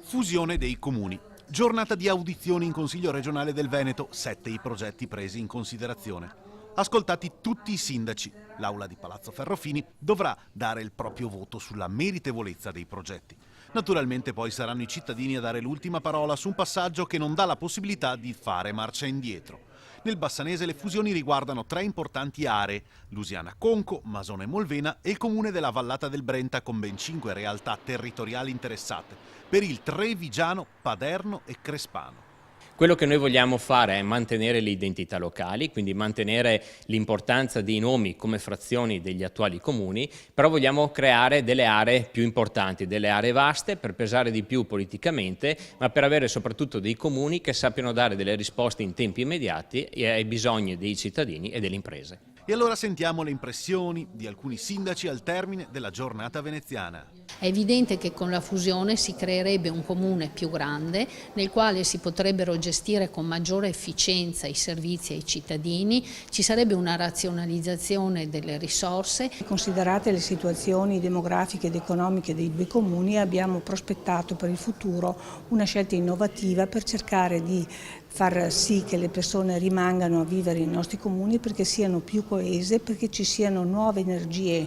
Fusione dei comuni. Giornata di audizioni in Consiglio regionale del Veneto, 7 i progetti presi in considerazione. Ascoltati tutti i sindaci, l'aula di Palazzo Ferrofini dovrà dare il proprio voto sulla meritevolezza dei progetti. Naturalmente poi saranno i cittadini a dare l'ultima parola su un passaggio che non dà la possibilità di fare marcia indietro. Nel Bassanese le fusioni riguardano 3 importanti aree: Lusiana Conco, Masone Molvena e il comune della Vallata del Brenta, con ben 5 realtà territoriali interessate, per il Trevigiano, Paderno e Crespano. Quello che noi vogliamo fare è mantenere le identità locali, quindi mantenere l'importanza dei nomi come frazioni degli attuali comuni, però vogliamo creare delle aree più importanti, delle aree vaste per pesare di più politicamente, ma per avere soprattutto dei comuni che sappiano dare delle risposte in tempi immediati ai bisogni dei cittadini e delle imprese. E allora sentiamo le impressioni di alcuni sindaci al termine della giornata veneziana. È evidente che con la fusione si creerebbe un comune più grande nel quale si potrebbero gestire con maggiore efficienza i servizi ai cittadini, ci sarebbe una razionalizzazione delle risorse. Considerate le situazioni demografiche ed economiche dei due comuni, abbiamo prospettato per il futuro una scelta innovativa per cercare di far sì che le persone rimangano a vivere nei nostri comuni, perché siano più coese, perché ci siano nuove energie.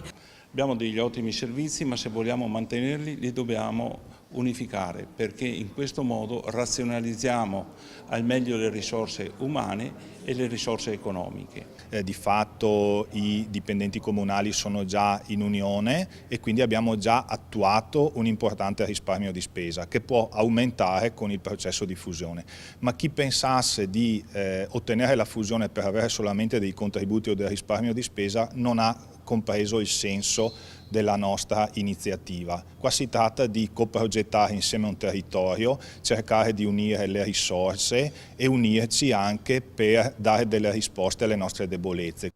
Abbiamo degli ottimi servizi, ma se vogliamo mantenerli li dobbiamo unificare, perché in questo modo razionalizziamo al meglio le risorse umane e le risorse economiche. Di fatto i dipendenti comunali sono già in unione e quindi abbiamo già attuato un importante risparmio di spesa che può aumentare con il processo di fusione. Ma chi pensasse di ottenere la fusione per avere solamente dei contributi o del risparmio di spesa non ha compreso il senso della nostra iniziativa. Qua si tratta di coprogettare insieme a un territorio, cercare di unire le risorse e unirci anche per dare delle risposte alle nostre debolezze.